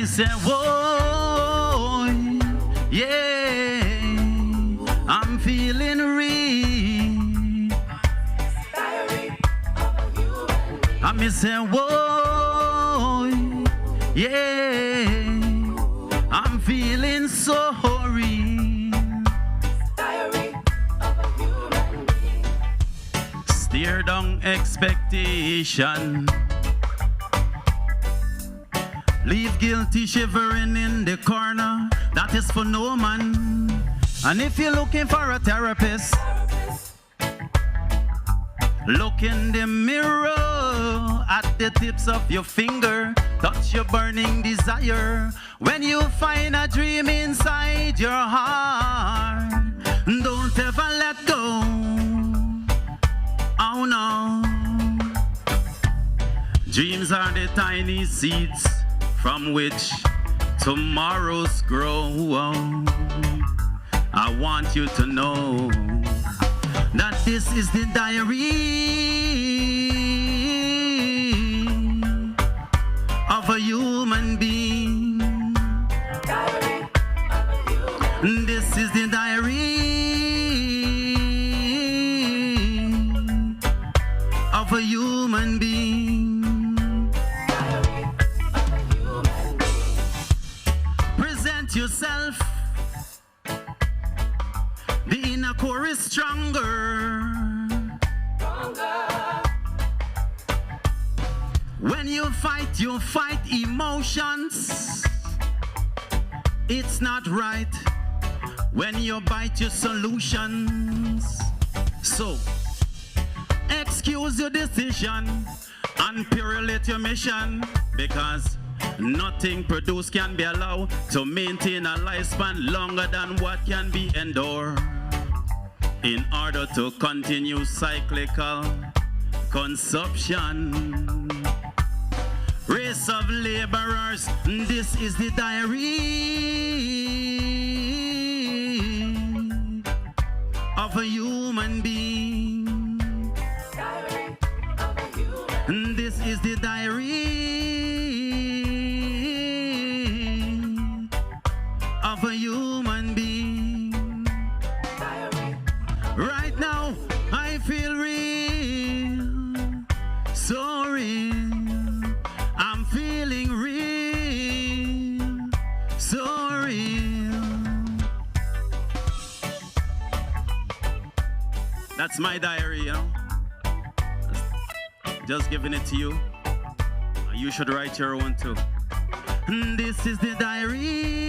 me say, whoa, yeah, I'm feeling real. I me say, whoa, yeah, I'm feeling so real. Steer down expectation. Leave guilty shivering in the corner. That is for no man. And if you're looking for a therapist, look in the mirror at the tips of your finger. Touch your burning desire. When you find a dream inside your heart, don't ever let go. Oh no. Dreams are the tiny seeds from which tomorrows grow. I want you to know that this is the diary of a human being. Diary of a human being. This is the diary of a human being. Yourself, the inner core is stronger. When you fight emotions. It's not right when you bite your solutions. So excuse your decision and purulate your mission, because nothing produced can be allowed to maintain a lifespan longer than what can be endured. In order to continue cyclical consumption, race of laborers, this is the diary of a human being. Diary of a human. This is the diary of a human being. Diary. Right now, I feel real, so real. I'm feeling real, so real. That's my diary, you know. Just giving it to you. You should write your own too. This is the diary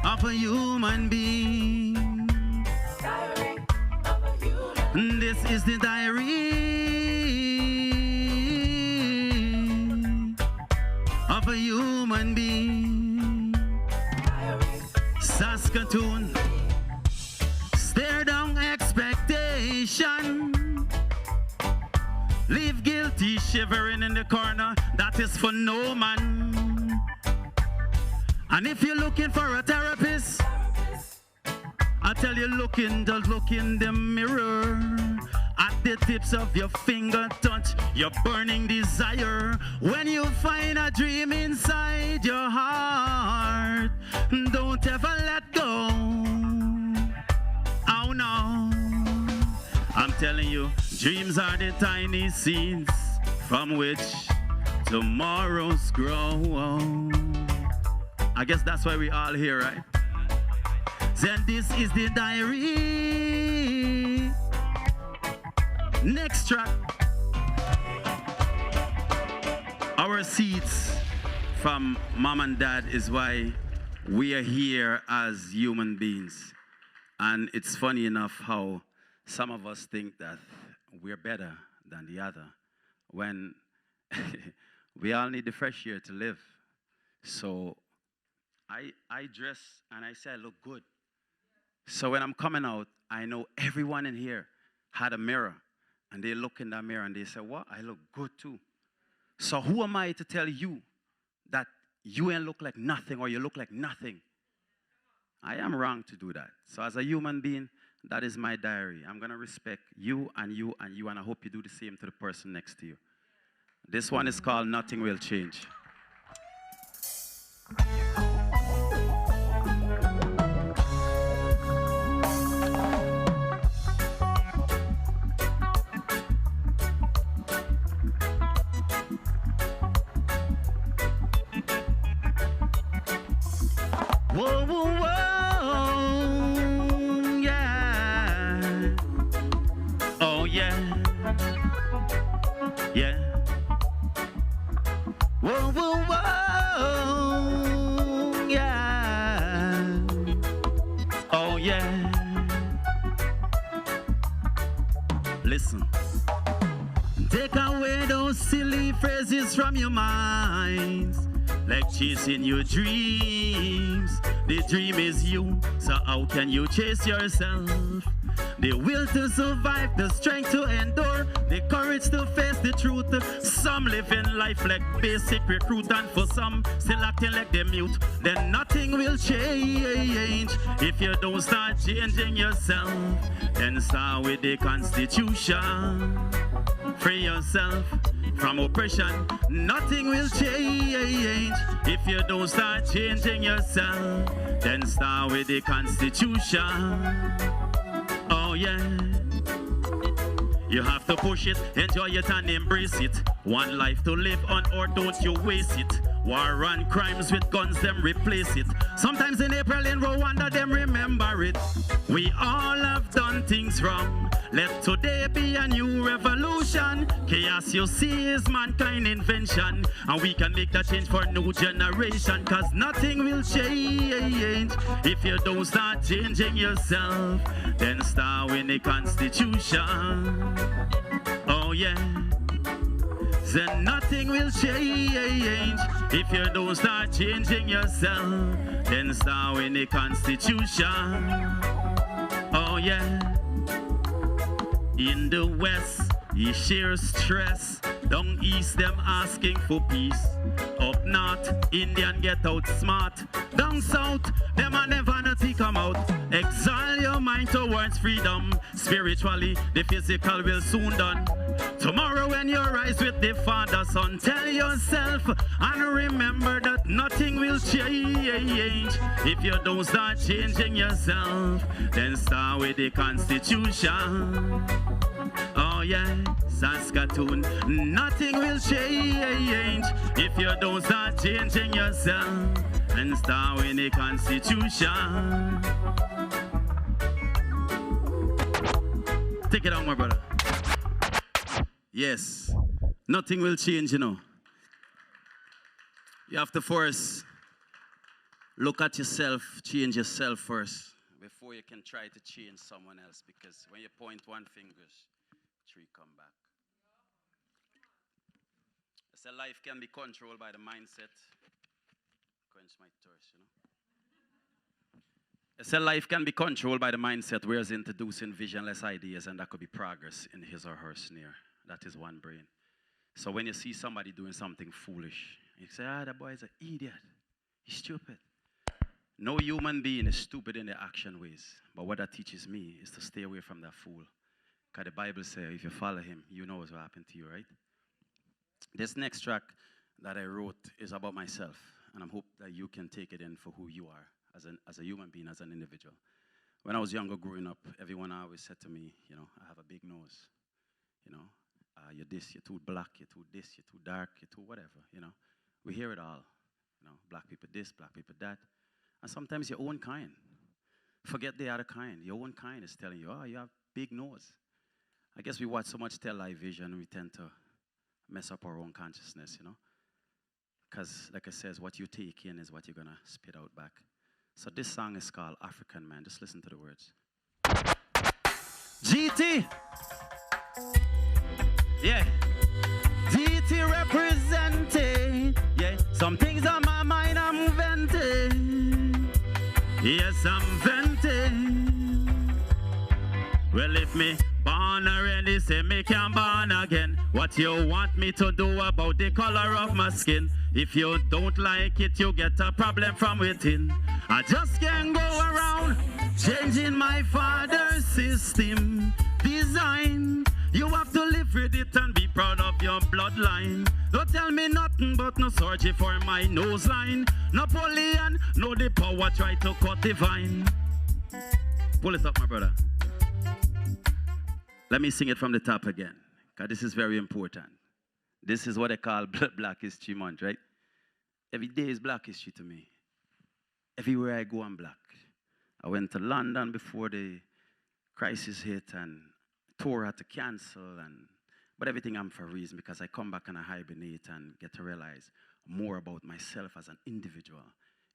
of a human being. Diary of a human. This is the diary of a human being. Diary. Saskatoon, stare down expectation. Leave guilty shivering in the corner. That is for no man. And if you're looking for a therapist, I tell you, just look in the mirror. At the tips of your finger, touch your burning desire. When you find a dream inside your heart, don't ever let go. Oh no. I'm telling you, dreams are the tiny seeds from which tomorrows grow. I guess that's why we all here, right? Then this is the diary. Next track. Our seeds from mom and dad is why we are here as human beings. And it's funny enough how some of us think that we're better than the other when we all need the fresh air to live. So I dress and I say I look good. So when I'm coming out, I know everyone in here had a mirror. And they look in that mirror and they say, what? I look good too. So who am I to tell you that you ain't look like nothing or you look like nothing? I am wrong to do that. So as a human being, that is my diary. I'm going to respect you and you and you, and I hope you do the same to the person next to you. This one is called Nothing Will Change. Whoa, whoa, whoa, yeah. Oh, yeah. Yeah. Whoa, whoa, whoa, yeah. Oh, yeah. Listen. Take away those silly phrases from your minds. Like chasing your dreams. The dream is you, so how can you chase yourself? The will to survive, the strength to endure, the courage to face the truth. Some living life like basic recruit, and for some still acting like they mute. Then nothing will change if you don't start changing yourself. Then start with the Constitution. Free yourself from oppression. Nothing will change if you don't start changing yourself. Then start with the Constitution. Oh yeah. You have to push it, enjoy it and embrace it. One life to live on, or don't you waste it. War and crimes with guns, them replace it. Sometimes in April in Rwanda, them remember it. We all have done things wrong. Let today be a new revolution. Chaos you see is mankind invention, and we can make that change for new generation. Cause nothing will change if you don't start changing yourself. Then start with the Constitution. Oh yeah. Then nothing will change if you don't start changing yourself. Then start with the Constitution. Oh yeah. In the West, you share stress. Down east, them asking for peace. Up north, Indian get out smart. Down south, them a never nothing come out. Exile your mind towards freedom. Spiritually, the physical will soon done. Tomorrow when you rise with the Father, Son, tell yourself and remember that nothing will change if you don't start changing yourself. Then start with the Constitution. Oh yeah, Saskatoon. Nothing will change if you don't start changing yourself. And start with the Constitution. Take it on, my brother. Yes, nothing will change, you know. You have to first look at yourself, change yourself first, before you can try to change someone else. Because when you point one finger, three come back. So life can be controlled by the mindset. Quench my thirst, you know. So life can be controlled by the mindset, whereas introducing visionless ideas, and that could be progress in his or her snare. That is one brain. So when you see somebody doing something foolish, you say, that boy is an idiot. He's stupid. No human being is stupid in their action ways. But what that teaches me is to stay away from that fool. Because the Bible says, if you follow him, you know what's going to happen to you, right? This next track that I wrote is about myself. And I hope that you can take it in for who you are as a human being, as an individual. When I was younger growing up, everyone always said to me, you know, I have a big nose. You know, you're this, you're too black, you're too this, you're too dark, you're too whatever, you know. We hear it all. You know, black people this, black people that. And sometimes your own kind. Forget the other kind. Your own kind is telling you, oh, you have big nose. I guess we watch so much television, we tend to mess up our own consciousness, you know. Because, like I said, what you take in is what you're going to spit out back. So this song is called African Man. Just listen to the words. GT! Yeah. GT representing. Yeah. Some things on my mind I'm venting. Yes, I'm venting. Well, if me born already, say me can born again. What you want me to do about the color of my skin? If you don't like it, you get a problem from within. I just can't go around changing my father's system design. You have to live with it and be proud of your bloodline. Don't tell me nothing but no surgery for my nose line. Napoleon, no the power try to cut the vine. Pull it up, my brother. Let me sing it from the top again, because this is very important. This is what they call Black History Month, right? Every day is Black History to me. Everywhere I go, I'm black. I went to London before the crisis hit, and tour had to cancel, but everything I'm for a reason, because I come back and I hibernate and get to realize more about myself as an individual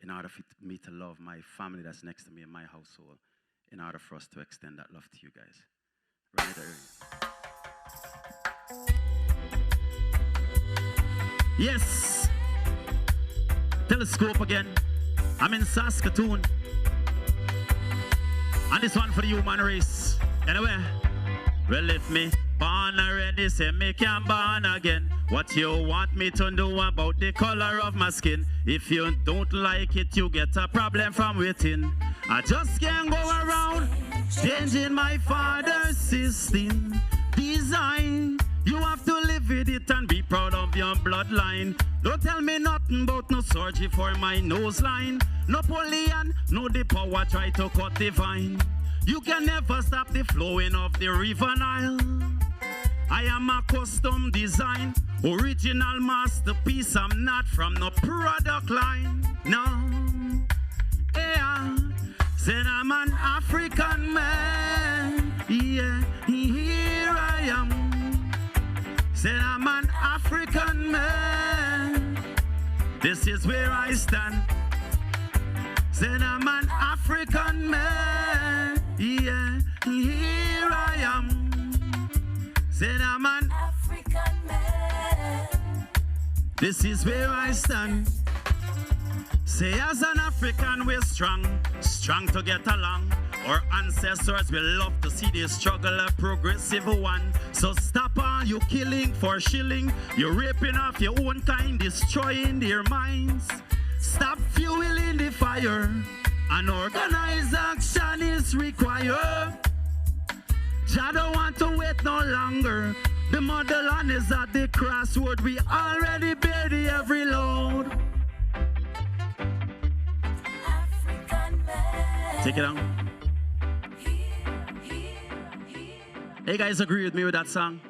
in order for me to love my family that's next to me in my household, in order for us to extend that love to you guys. Right there. Yes. Teleskope again. I'm in Saskatoon. And this one for the human race. Anyway, well, if me born already, say me can born again. What you want me to do about the color of my skin? If you don't like it, you get a problem from within. I just can't go around changing my father's system. Design, you have to live with it and be proud of your bloodline. Don't tell me nothing about no surgery for my nose line. Napoleon, no the power try to cut the vine. You can never stop the flowing of the river Nile. I am a custom design, original masterpiece. I'm not from no product line. No, yeah. Said I'm an African man. Yeah, here I am. Said I'm an African man. This is where I stand. Said I'm an African man. Yeah, here I am. Said I'm an African man. This is where I stand. Say as an African we're strong, strong to get along. Our ancestors will love to see the struggle a progressive one. So stop all you killing for shilling. You're raping off your own kind, destroying their minds. Stop fueling the fire. An organized action is required. Jah don't want to wait no longer. The motherland is at the crossroad. We already bear the heavy load. Take it on. Hey guys, agree with me with that song?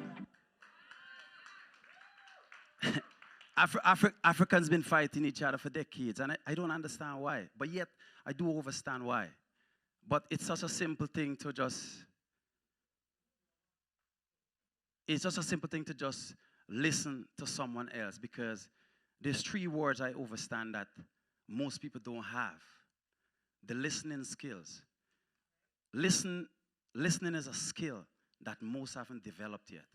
Africans been fighting each other for decades, and I don't understand why. But yet, I do understand why. But it's such a simple thing to just... It's just a simple thing to just listen to someone else, because there's 3 words I understand that most people don't have. The listening skills. Listening is a skill that most haven't developed yet.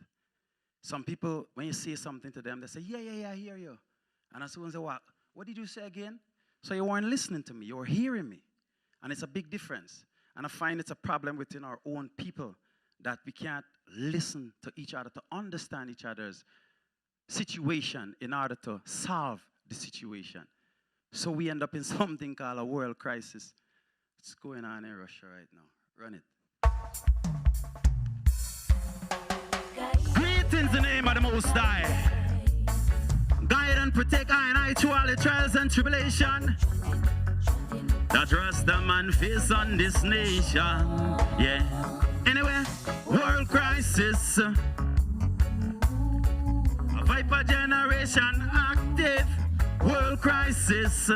Some people, when you say something to them, they say, yeah, I hear you. And as soon as they walk, what did you say again? So you weren't listening to me, you were hearing me. And it's a big difference. And I find it's a problem within our own people that we can't listen to each other, to understand each other's situation in order to solve the situation. So we end up in something called a world crisis. It's going on in Russia right now. Run it. Greetings in the name of the Most High. Guide and protect I and I through all the trials and tribulation that Rasta man face on this nation. Yeah. Anyway, world crisis. A Viper generation active. World crisis.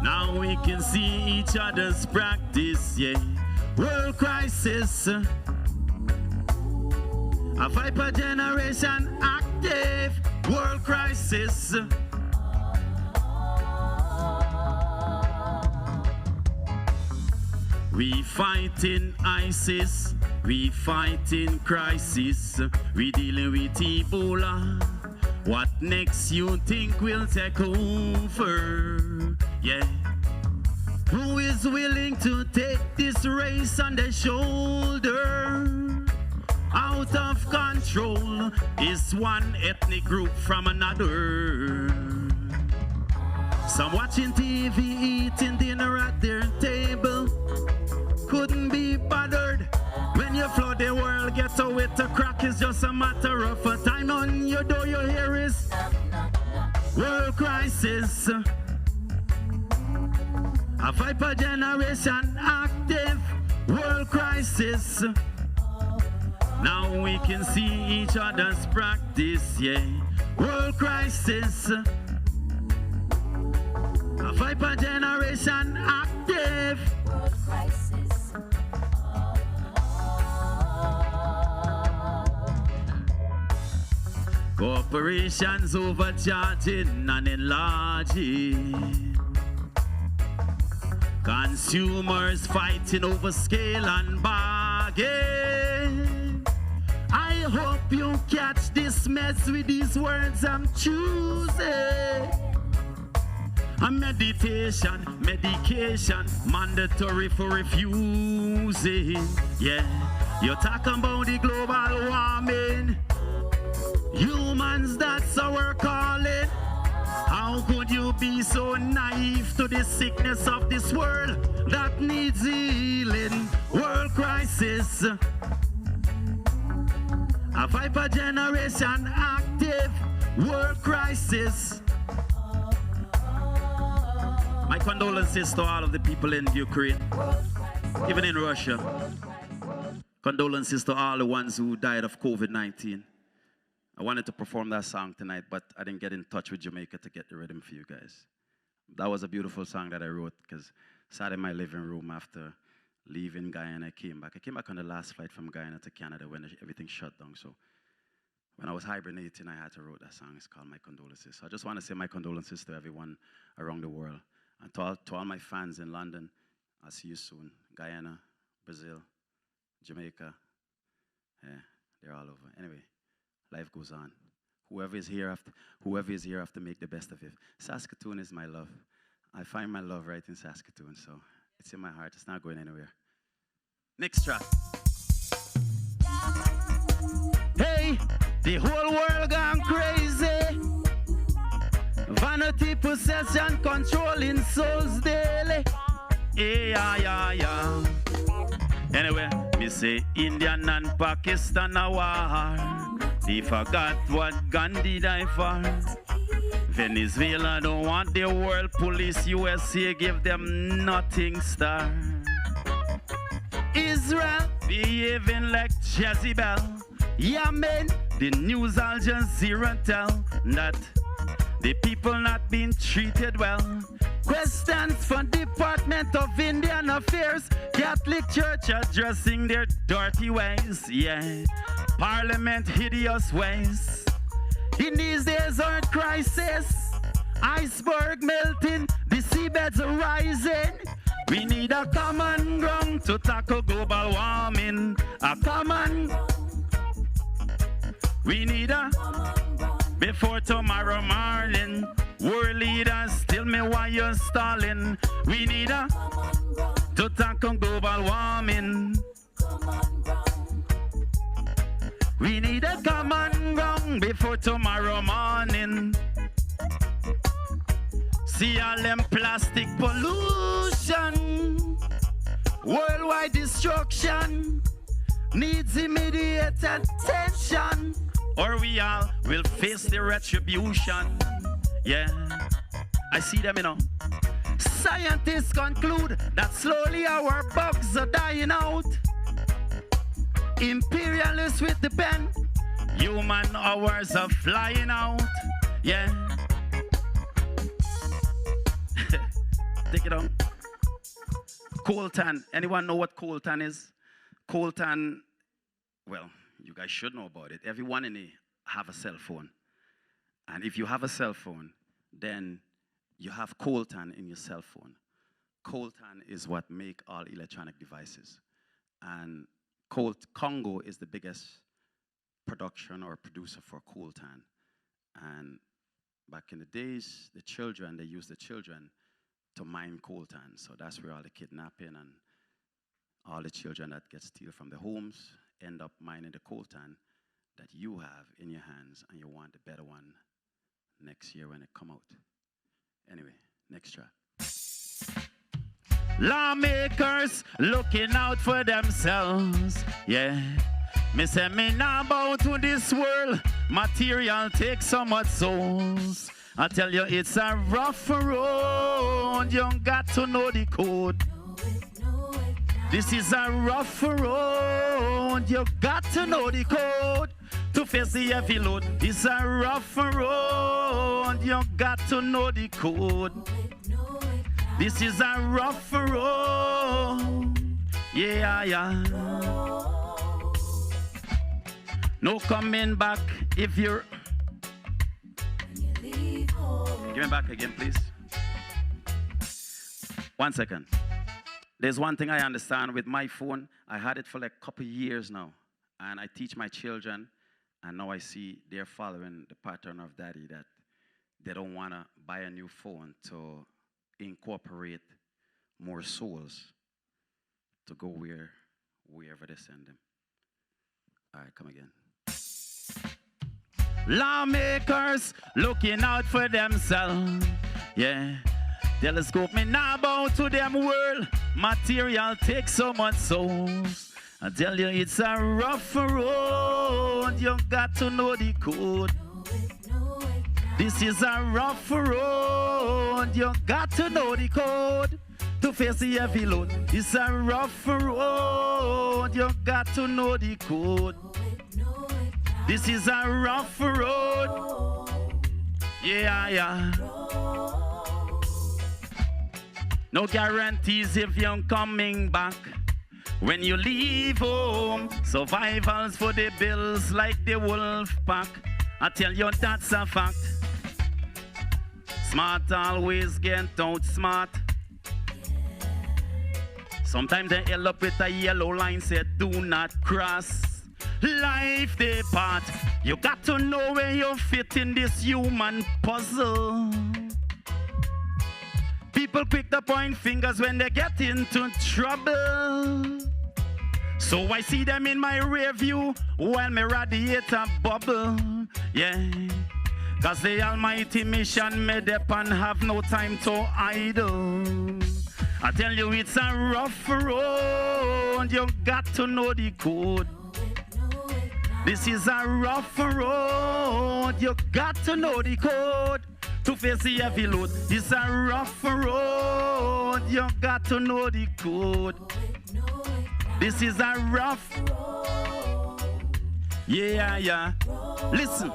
Now we can see each other's practice, yeah. World crisis. A Viper generation active. World crisis. We fighting ISIS. We fighting crisis. We dealing with Ebola. What next you think will take over? Yeah. Who is willing to take this race on their shoulder? Out of control is one ethnic group from another. Some watching TV, eating dinner at their table. Couldn't be bothered When you flood the world, get away to crack is just a matter of a time. On your door, you hear is world crisis. A viper generation active, world crisis. Now we can see each other's practice, yeah. World crisis. A viper generation active. World crisis. Corporations overcharging and enlarging. Consumers fighting over scale and bargain. I hope you catch this mess with these words I'm choosing. A meditation, medication, mandatory for refusing. Yeah, you're talking about the global warming. Humans, that's our calling. How could you be so naive to the sickness of this world that needs healing? World crisis. A viper generation active. World crisis. My condolences to all of the people in Ukraine, even in Russia. Condolences to all the ones who died of COVID-19. I wanted to perform that song tonight, but I didn't get in touch with Jamaica to get the rhythm for you guys. That was a beautiful song that I wrote because I sat in my living room after leaving Guyana. I came back on the last flight from Guyana to Canada when everything shut down. So when I was hibernating, I had to write that song. It's called My Condolences. So I just want to say my condolences to everyone around the world. And to all my fans in London, I'll see you soon. Guyana, Brazil, Jamaica, yeah, they're all over. Anyway. Life goes on. Whoever is here have to make the best of it. Saskatoon is my love. I find my love right in Saskatoon, so it's in my heart. It's not going anywhere. Next track. Hey, the whole world gone crazy. Vanity, possession, controlling souls daily. Yeah. Anyway, me say Indian and Pakistan a war. They forgot what Gandhi died for. Venezuela don't want the world police. USA give them nothing star. Israel behaving like Jezebel. Yemen, the news Al Jazeera tell that the people not being treated well. Questions from Department of Indian Affairs. Catholic Church addressing their dirty ways. Yeah. Parliament hideous ways. In these days earth crisis. Iceberg melting. The seabeds are rising. We need a common ground to tackle global warming. A common. We need a before tomorrow morning. World leaders, tell me why you're stalling. We need a to tackle global warming. We need a common ground before tomorrow morning. See all them plastic pollution. Worldwide destruction needs immediate attention, or we all will face the retribution. Yeah, I see them, you know. Scientists conclude that slowly our bugs are dying out. Imperialists with the pen, human hours are flying out. Yeah. Take it on. Coltan. Anyone know what coltan is? Coltan, well, you guys should know about it. Everyone in here have a cell phone. And if you have a cell phone, then you have coltan in your cell phone. Coltan is what make all electronic devices. And Congo is the biggest production or producer for coltan. And back in the days, they used the children to mine coltan. So that's where all the kidnapping and all the children that get stolen from the homes end up mining the coltan that you have in your hands, and you want the better one next year when it come out. Anyway, next track. Lawmakers looking out for themselves. Yeah. Me say me now bow to this world. Material takes so much souls. I tell you it's a rough road. You got to know the code. This is a rough road. You got to know the code. To face the heavy load. It's a rough road. You got to know the code. This is a rough road. Yeah, yeah. No coming back if you're... Give me back again, please. 1 second. There's one thing I understand with my phone. I had it for like a couple years now. And I teach my children. And now I see they're following the pattern of daddy that they don't want to buy a new phone to incorporate more souls to go wherever they send them. All right, come again. Lawmakers looking out for themselves. Yeah. Telescope me now bow to them world. Material takes so much souls. I tell you it's a rough road. You got to know the code. This is a rough road. You got to know the code. To face the heavy load. It's a rough road. You got to know the code. This is a rough road. Yeah, yeah. No guarantees if you're coming back. When you leave home, survivals for the bills like the wolf pack. I tell you that's a fact. Smart always get outsmart. Sometimes they end up with a yellow line said do not cross. Life they part. You got to know where you fit in this human puzzle. People quick to point fingers when they get into trouble. So I see them in my rear view while my radiator bubble. Yeah. Cause the almighty mission made up and have no time to idle. I tell you it's a rough road. You got to know the code. This is a rough road. You got to know the code. To face the heavy load. It's a rough road. You got to know the code. This is a rough road. Yeah, yeah. Listen.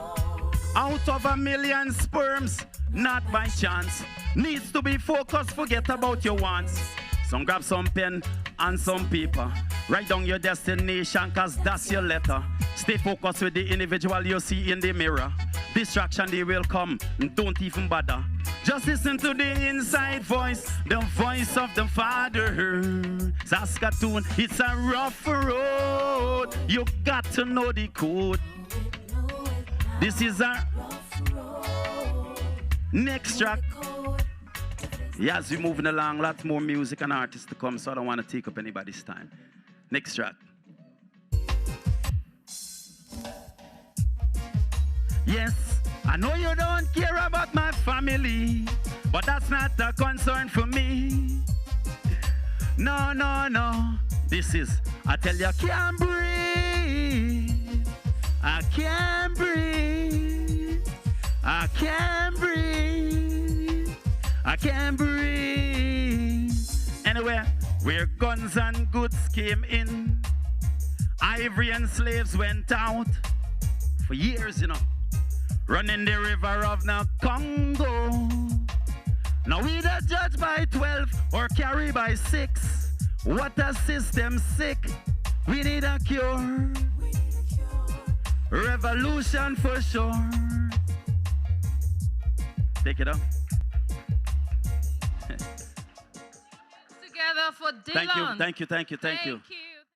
Out of 1 million sperms, not by chance. Needs to be focused, forget about your wants. Some grab some pen and some paper. Write down your destination, cause that's your letter. Stay focused with the individual you see in the mirror. Distraction, they will come, don't even bother. Just listen to the inside voice, the voice of the Father. Saskatoon, it's a rough road. You got to know the code. This is a next track. Yeah, as we're moving along, lots more music and artists to come, so I don't want to take up anybody's time. Next track. Yes, I know you don't care about my family, but that's not a concern for me. No, no, no. This is, I tell you, I can't breathe. I can't breathe. I can't breathe. I can't breathe. Anywhere where guns and goods came in, ivory and slaves went out for years, you know. Running the river of the Congo. Now we either judge by 12 or carry by 6. What a system sick. We need a cure. Revolution for sure. Take it up. Together for Dellon. Thank you. Thank you.